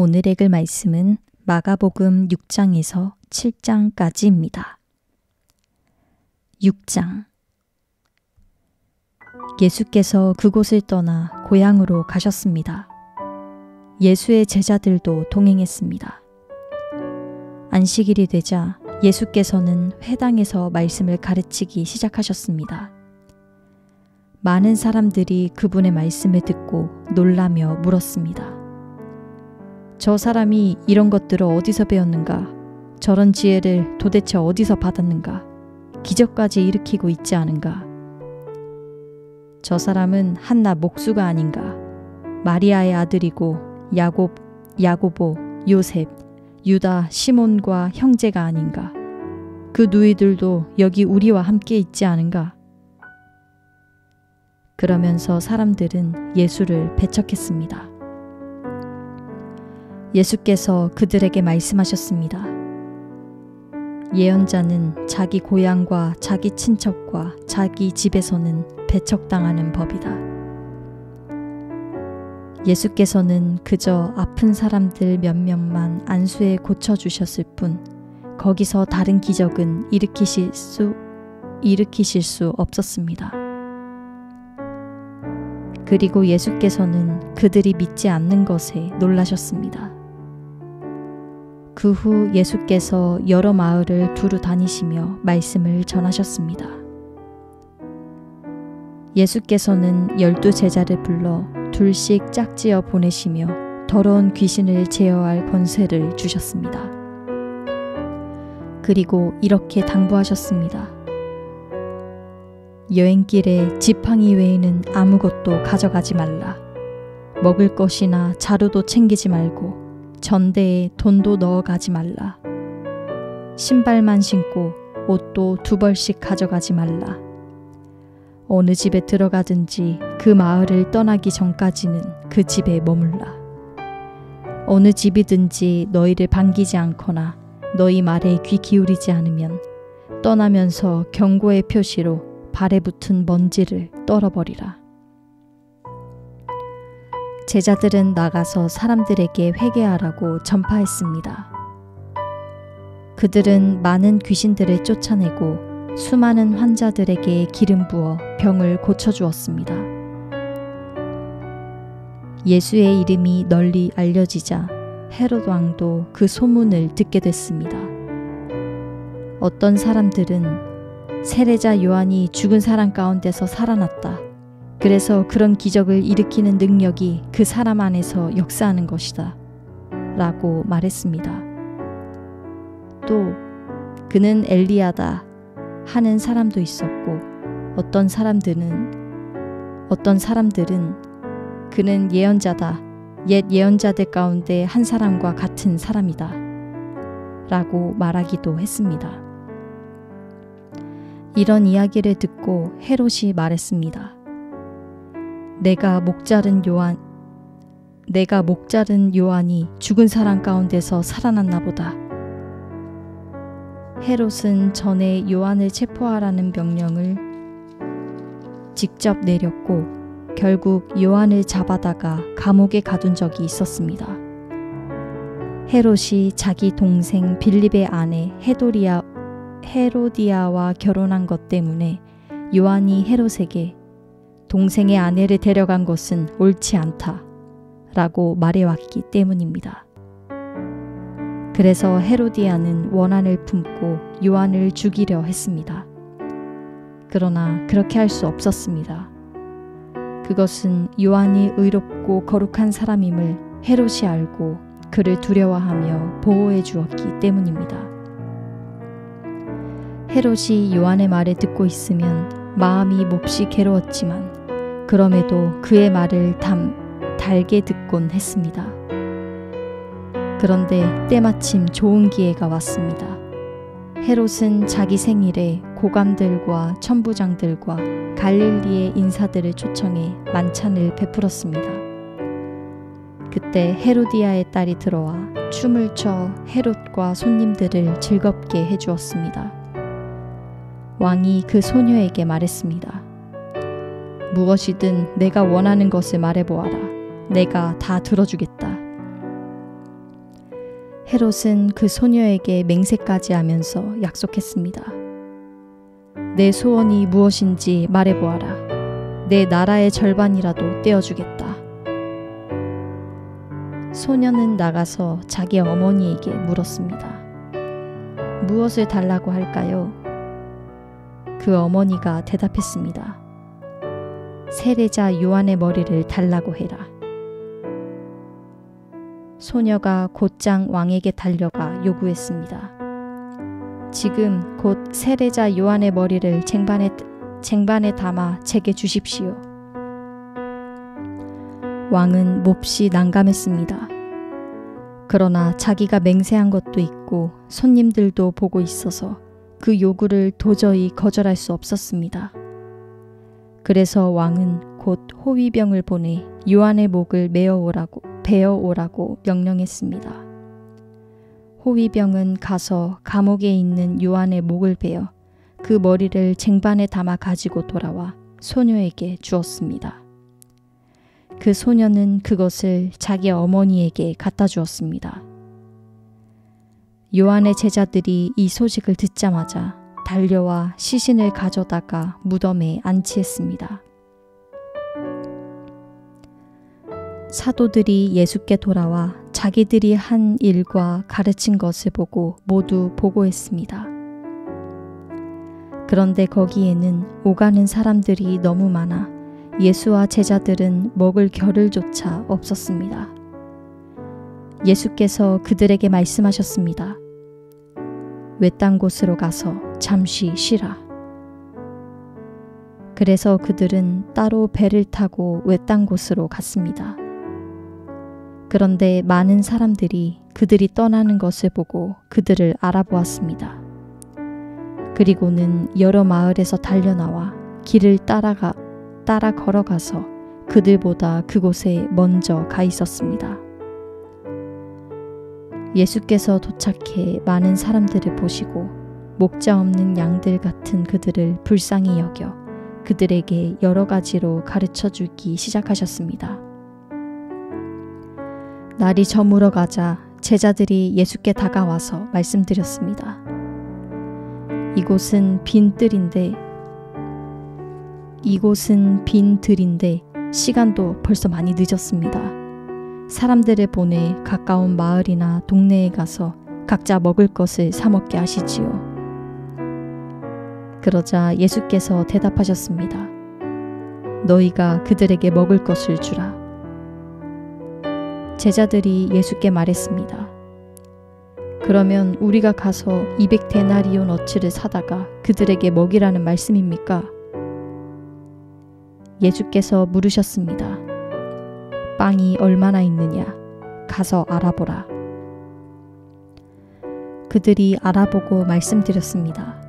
오늘 읽을 말씀은 마가복음 6장에서 7장까지입니다. 6장. 예수께서 그곳을 떠나 고향으로 가셨습니다. 예수의 제자들도 동행했습니다. 안식일이 되자 예수께서는 회당에서 말씀을 가르치기 시작하셨습니다. 많은 사람들이 그분의 말씀을 듣고 놀라며 물었습니다. 저 사람이 이런 것들을 어디서 배웠는가? 저런 지혜를 도대체 어디서 받았는가? 기적까지 일으키고 있지 않은가? 저 사람은 한나 목수가 아닌가? 마리아의 아들이고 야고보, 요셉, 유다, 시몬과 형제가 아닌가? 그 누이들도 여기 우리와 함께 있지 않은가? 그러면서 사람들은 예수를 배척했습니다. 예수께서 그들에게 말씀하셨습니다. 예언자는 자기 고향과 자기 친척과 자기 집에서는 배척당하는 법이다. 예수께서는 그저 아픈 사람들 몇몇만 안수해 고쳐주셨을 뿐 거기서 다른 기적은 일으키실 수 없었습니다. 그리고 예수께서는 그들이 믿지 않는 것에 놀라셨습니다. 그 후 예수께서 여러 마을을 두루 다니시며 말씀을 전하셨습니다. 예수께서는 12 제자를 불러 둘씩 짝지어 보내시며 더러운 귀신을 제어할 권세를 주셨습니다. 그리고 이렇게 당부하셨습니다. 여행길에 지팡이 외에는 아무것도 가져가지 말라. 먹을 것이나 자루도 챙기지 말고 전대에 돈도 넣어가지 말라. 신발만 신고 옷도 2벌씩 가져가지 말라. 어느 집에 들어가든지 그 마을을 떠나기 전까지는 그 집에 머물라. 어느 집이든지 너희를 반기지 않거나 너희 말에 귀 기울이지 않으면 떠나면서 경고의 표시로 발에 붙은 먼지를 떨어버리라. 제자들은 나가서 사람들에게 회개하라고 전파했습니다. 그들은 많은 귀신들을 쫓아내고 수많은 환자들에게 기름 부어 병을 고쳐주었습니다. 예수의 이름이 널리 알려지자 헤롯 왕도 그 소문을 듣게 됐습니다. 어떤 사람들은 세례자 요한이 죽은 사람 가운데서 살아났다. 그래서 그런 기적을 일으키는 능력이 그 사람 안에서 역사하는 것이다. 라고 말했습니다. 또 그는 엘리야다 하는 사람도 있었고 어떤 사람들은 그는 예언자다. 옛 예언자들 가운데 한 사람과 같은 사람이다. 라고 말하기도 했습니다. 이런 이야기를 듣고 헤롯이 말했습니다. 내가 목 자른 요한이 죽은 사람 가운데서 살아났나 보다. 헤롯은 전에 요한을 체포하라는 명령을 직접 내렸고 결국 요한을 잡아다가 감옥에 가둔 적이 있었습니다. 헤롯이 자기 동생 빌립의 아내 헤로디아와 결혼한 것 때문에 요한이 헤롯에게 동생의 아내를 데려간 것은 옳지 않다 라고 말해왔기 때문입니다. 그래서 헤로디아는 원한을 품고 요한을 죽이려 했습니다. 그러나 그렇게 할 수 없었습니다. 그것은 요한이 의롭고 거룩한 사람임을 헤롯이 알고 그를 두려워하며 보호해 주었기 때문입니다. 헤롯이 요한의 말을 듣고 있으면 마음이 몹시 괴로웠지만 그럼에도 그의 말을 달게 듣곤 했습니다. 그런데 때마침 좋은 기회가 왔습니다. 헤롯은 자기 생일에 고감들과 천부장들과 갈릴리의 인사들을 초청해 만찬을 베풀었습니다. 그때 헤로디아의 딸이 들어와 춤을 춰 헤롯과 손님들을 즐겁게 해주었습니다. 왕이 그 소녀에게 말했습니다. 무엇이든 내가 원하는 것을 말해보아라. 내가 다 들어주겠다. 헤롯은 그 소녀에게 맹세까지 하면서 약속했습니다. 내 소원이 무엇인지 말해보아라. 내 나라의 절반이라도 떼어주겠다. 소녀는 나가서 자기 어머니에게 물었습니다. 무엇을 달라고 할까요? 그 어머니가 대답했습니다. 세례자 요한의 머리를 달라고 해라. 소녀가 곧장 왕에게 달려가 요구했습니다. 지금 곧 세례자 요한의 머리를 쟁반에 담아 제게 주십시오. 왕은 몹시 난감했습니다. 그러나 자기가 맹세한 것도 있고 손님들도 보고 있어서 그 요구를 도저히 거절할 수 없었습니다. 그래서 왕은 곧 호위병을 보내 요한의 목을 베어오라고 명령했습니다. 호위병은 가서 감옥에 있는 요한의 목을 베어 그 머리를 쟁반에 담아 가지고 돌아와 소녀에게 주었습니다. 그 소녀는 그것을 자기 어머니에게 갖다 주었습니다. 요한의 제자들이 이 소식을 듣자마자 달려와 시신을 가져다가 무덤에 안치했습니다. 사도들이 예수께 돌아와 자기들이 한 일과 가르친 것을 보고 모두 보고했습니다. 그런데 거기에는 오가는 사람들이 너무 많아 예수와 제자들은 먹을 겨를조차 없었습니다. 예수께서 그들에게 말씀하셨습니다. 외딴 곳으로 가서 잠시 쉬라. 그래서 그들은 따로 배를 타고 외딴 곳으로 갔습니다. 그런데 많은 사람들이 그들이 떠나는 것을 보고 그들을 알아보았습니다. 그리고는 여러 마을에서 달려나와 길을 따라 걸어가서 그들보다 그곳에 먼저 가 있었습니다. 예수께서 도착해 많은 사람들을 보시고 목자 없는 양들 같은 그들을 불쌍히 여겨 그들에게 여러 가지로 가르쳐 주기 시작하셨습니다. 날이 저물어 가자 제자들이 예수께 다가와서 말씀드렸습니다. 이곳은 빈 들인데 시간도 벌써 많이 늦었습니다. 사람들을 보내 가까운 마을이나 동네에 가서 각자 먹을 것을 사 먹게 하시지요. 그러자 예수께서 대답하셨습니다. 너희가 그들에게 먹을 것을 주라. 제자들이 예수께 말했습니다. 그러면 우리가 가서 200데나리온 어치를 사다가 그들에게 먹이라는 말씀입니까? 예수께서 물으셨습니다. 빵이 얼마나 있느냐? 가서 알아보라. 그들이 알아보고 말씀드렸습니다.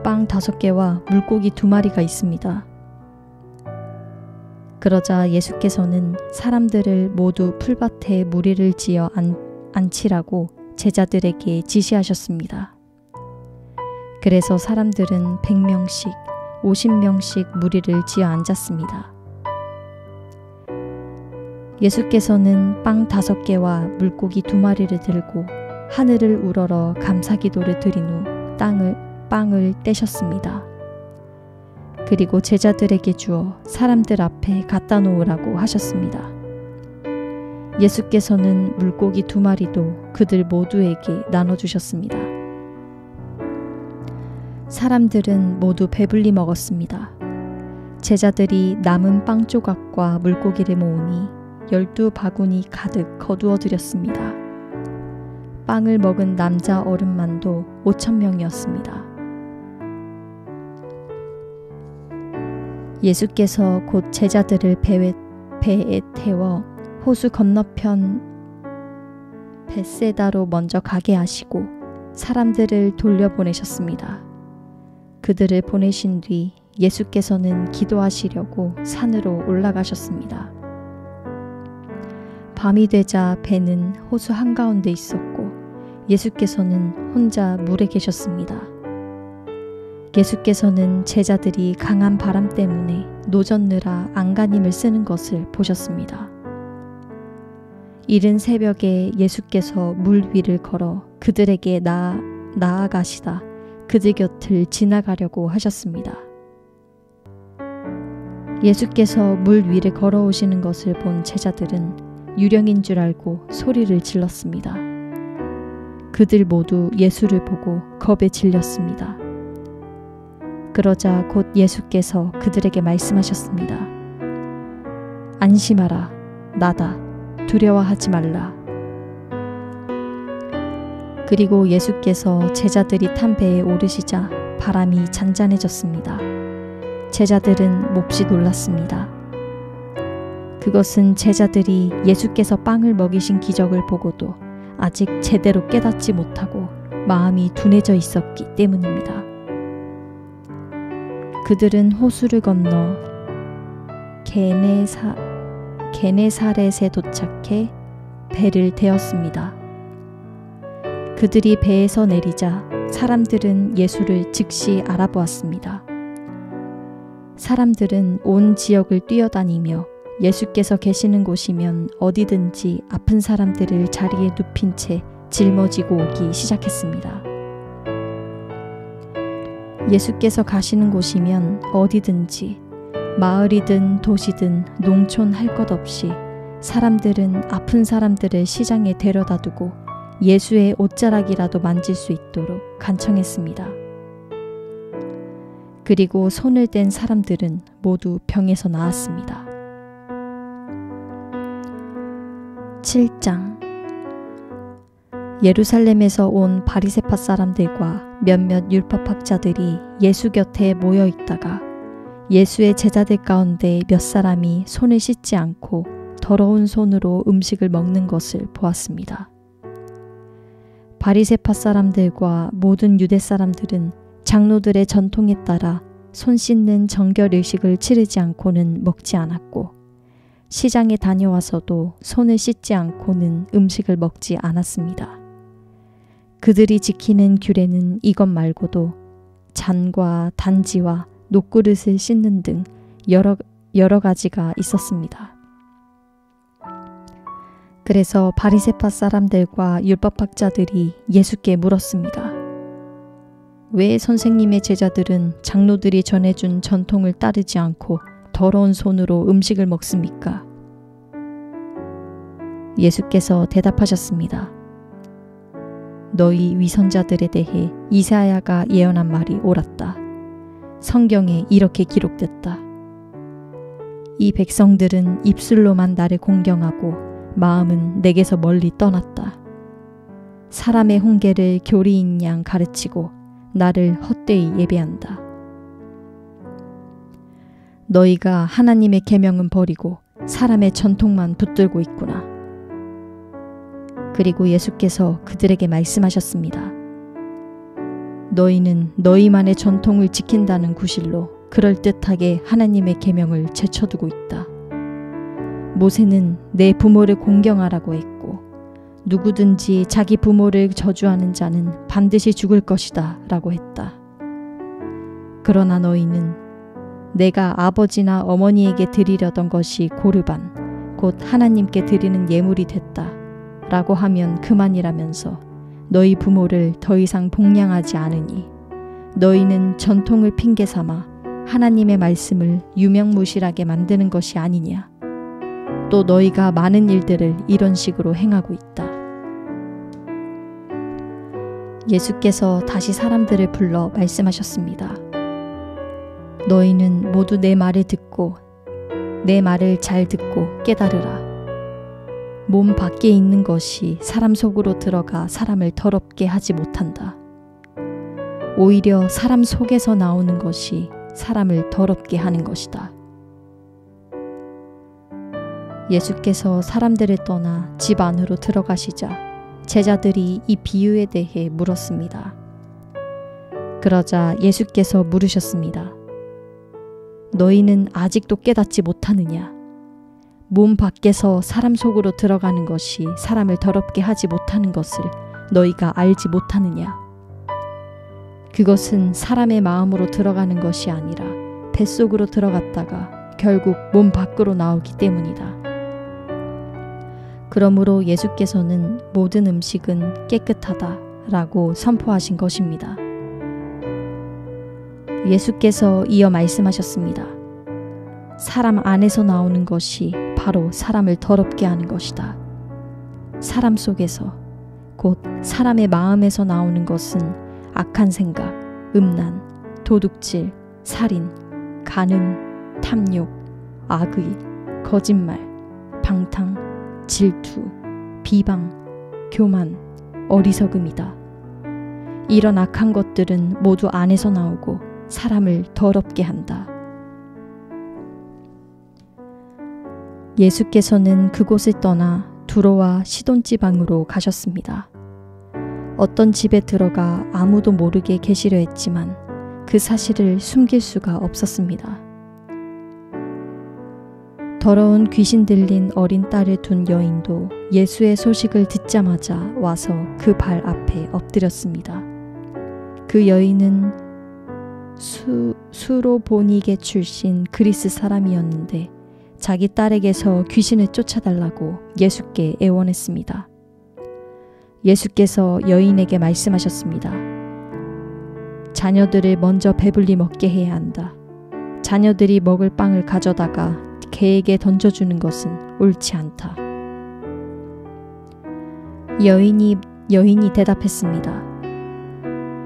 빵 5개와 물고기 2마리가 있습니다. 그러자 예수께서는 사람들을 모두 풀밭에 무리를 지어 앉히라고 제자들에게 지시하셨습니다. 그래서 사람들은 100명씩, 50명씩 무리를 지어 앉았습니다. 예수께서는 빵 5개와 물고기 2마리를 들고 하늘을 우러러 감사기도를 드린 후 빵을 떼셨습니다. 그리고 제자들에게 주어 사람들 앞에 갖다 놓으라고 하셨습니다. 예수께서는 물고기 2마리도 그들 모두에게 나눠주셨습니다. 사람들은 모두 배불리 먹었습니다. 제자들이 남은 빵 조각과 물고기를 모으니 12바구니 가득 거두어 드렸습니다. 빵을 먹은 남자 어른만도 5,000명이었습니다. 예수께서 곧 제자들을 배에 태워 호수 건너편 벳세다로 먼저 가게 하시고 사람들을 돌려보내셨습니다. 그들을 보내신 뒤 예수께서는 기도하시려고 산으로 올라가셨습니다. 밤이 되자 배는 호수 한가운데 있었고 예수께서는 혼자 물에 계셨습니다. 예수께서는 제자들이 강한 바람 때문에 노젓느라 안간힘을 쓰는 것을 보셨습니다. 이른 새벽에 예수께서 물 위를 걸어 그들에게 나아가시다 그들 곁을 지나가려고 하셨습니다. 예수께서 물 위를 걸어오시는 것을 본 제자들은 유령인 줄 알고 소리를 질렀습니다. 그들 모두 예수를 보고 겁에 질렸습니다. 그러자 곧 예수께서 그들에게 말씀하셨습니다. 안심하라, 나다. 두려워하지 말라. 그리고 예수께서 제자들이 탄 배에 오르시자 바람이 잔잔해졌습니다. 제자들은 몹시 놀랐습니다. 그것은 제자들이 예수께서 빵을 먹이신 기적을 보고도 아직 제대로 깨닫지 못하고 마음이 둔해져 있었기 때문입니다. 그들은 호수를 건너 게네사렛에 도착해 배를 태웠습니다. 그들이 배에서 내리자 사람들은 예수를 즉시 알아보았습니다. 사람들은 온 지역을 뛰어다니며 예수께서 계시는 곳이면 어디든지 아픈 사람들을 자리에 눕힌 채 짊어지고 오기 시작했습니다. 예수께서 가시는 곳이면 어디든지 마을이든 도시든 농촌 할 것 없이 사람들은 아픈 사람들을 시장에 데려다 두고 예수의 옷자락이라도 만질 수 있도록 간청했습니다. 그리고 손을 댄 사람들은 모두 병에서 나았습니다. 7장 예루살렘에서 온 바리새파 사람들과 몇몇 율법학자들이 예수 곁에 모여 있다가 예수의 제자들 가운데 몇 사람이 손을 씻지 않고 더러운 손으로 음식을 먹는 것을 보았습니다. 바리새파 사람들과 모든 유대 사람들은 장로들의 전통에 따라 손 씻는 정결 의식을 치르지 않고는 먹지 않았고 시장에 다녀와서도 손을 씻지 않고는 음식을 먹지 않았습니다. 그들이 지키는 규례는 이것 말고도 잔과 단지와 녹그릇을 씻는 등 여러 가지가 있었습니다. 그래서 바리새파 사람들과 율법학자들이 예수께 물었습니다. 왜 선생님의 제자들은 장로들이 전해준 전통을 따르지 않고 더러운 손으로 음식을 먹습니까? 예수께서 대답하셨습니다. 너희 위선자들에 대해 이사야가 예언한 말이 옳았다. 성경에 이렇게 기록됐다. 이 백성들은 입술로만 나를 공경하고 마음은 내게서 멀리 떠났다. 사람의 훈계를 교리인 양 가르치고 나를 헛되이 예배한다. 너희가 하나님의 계명은 버리고 사람의 전통만 붙들고 있구나. 그리고 예수께서 그들에게 말씀하셨습니다. 너희는 너희만의 전통을 지킨다는 구실로 그럴듯하게 하나님의 계명을 제쳐두고 있다. 모세는 내 부모를 공경하라고 했고 누구든지 자기 부모를 저주하는 자는 반드시 죽을 것이다 라고 했다. 그러나 너희는 내가 아버지나 어머니에게 드리려던 것이 고르반 곧 하나님께 드리는 예물이 됐다 라고 하면 그만이라면서 너희 부모를 더 이상 복량하지 않으니 너희는 전통을 핑계 삼아 하나님의 말씀을 유명무실하게 만드는 것이 아니냐. 또 너희가 많은 일들을 이런 식으로 행하고 있다. 예수께서 다시 사람들을 불러 말씀하셨습니다. 너희는 모두 내 말을 듣고 내 말을 잘 듣고 깨달으라. 몸 밖에 있는 것이 사람 속으로 들어가 사람을 더럽게 하지 못한다. 오히려 사람 속에서 나오는 것이 사람을 더럽게 하는 것이다. 예수께서 사람들을 떠나 집 안으로 들어가시자 제자들이 이 비유에 대해 물었습니다. 그러자 예수께서 물으셨습니다. 너희는 아직도 깨닫지 못하느냐? 몸 밖에서 사람 속으로 들어가는 것이 사람을 더럽게 하지 못하는 것을 너희가 알지 못하느냐? 그것은 사람의 마음으로 들어가는 것이 아니라 뱃속으로 들어갔다가 결국 몸 밖으로 나오기 때문이다. 그러므로 예수께서는 모든 음식은 깨끗하다라고 선포하신 것입니다. 예수께서 이어 말씀하셨습니다. 사람 안에서 나오는 것이 바로 사람을 더럽게 하는 것이다. 사람 속에서, 곧 사람의 마음에서 나오는 것은 악한 생각, 음란, 도둑질, 살인, 간음, 탐욕, 악의, 거짓말, 방탕, 질투, 비방, 교만, 어리석음이다. 이런 악한 것들은 모두 안에서 나오고 사람을 더럽게 한다. 예수께서는 그곳을 떠나 두로와 시돈 지방으로 가셨습니다. 어떤 집에 들어가 아무도 모르게 계시려 했지만 그 사실을 숨길 수가 없었습니다. 더러운 귀신 들린 어린 딸을 둔 여인도 예수의 소식을 듣자마자 와서 그 발 앞에 엎드렸습니다. 그 여인은 수로보니게 출신 그리스 사람이었는데 자기 딸에게서 귀신을 쫓아달라고 예수께 애원했습니다. 예수께서 여인에게 말씀하셨습니다. 자녀들을 먼저 배불리 먹게 해야 한다. 자녀들이 먹을 빵을 가져다가 개에게 던져주는 것은 옳지 않다. 여인이 대답했습니다.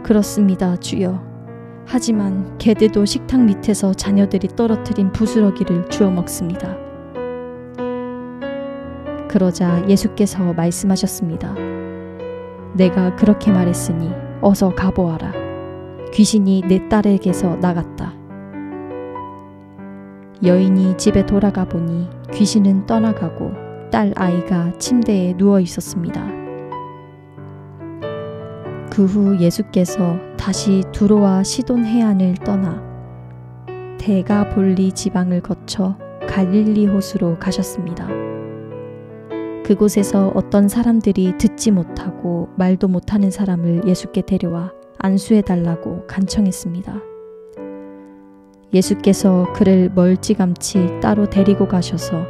그렇습니다, 주여. 하지만 개들도 식탁 밑에서 자녀들이 떨어뜨린 부스러기를 주워 먹습니다. 그러자 예수께서 말씀하셨습니다. 내가 그렇게 말했으니 어서 가보아라. 귀신이 내 딸에게서 나갔다. 여인이 집에 돌아가 보니 귀신은 떠나가고 딸 아이가 침대에 누워 있었습니다. 그 후 예수께서 다시 두로와 시돈 해안을 떠나 데가볼리 지방을 거쳐 갈릴리 호수로 가셨습니다. 그곳에서 어떤 사람들이 듣지 못하고 말도 못하는 사람을 예수께 데려와 안수해달라고 간청했습니다. 예수께서 그를 멀찌감치 따로 데리고 가셔서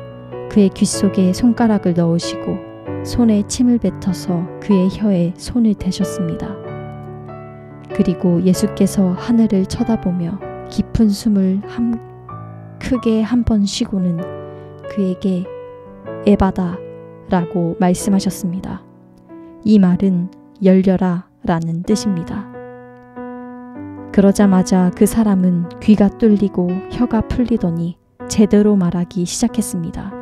그의 귀 속에 손가락을 넣으시고 손에 침을 뱉어서 그의 혀에 손을 대셨습니다. 그리고 예수께서 하늘을 쳐다보며 깊은 숨을 크게 한 번 쉬고는 그에게 에바다 라고 말씀하셨습니다. 이 말은 열려라 라는 뜻입니다. 그러자마자 그 사람은 귀가 뚫리고 혀가 풀리더니 제대로 말하기 시작했습니다.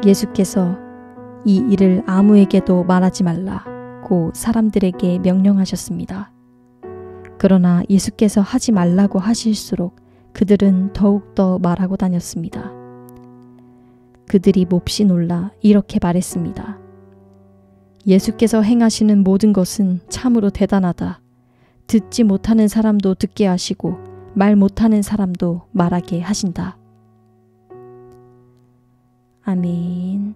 예수께서 이 일을 아무에게도 말하지 말라고 사람들에게 명령하셨습니다. 그러나 예수께서 하지 말라고 하실수록 그들은 더욱더 말하고 다녔습니다. 그들이 몹시 놀라 이렇게 말했습니다. 예수께서 행하시는 모든 것은 참으로 대단하다. 듣지 못하는 사람도 듣게 하시고 말 못하는 사람도 말하게 하신다. 아멘.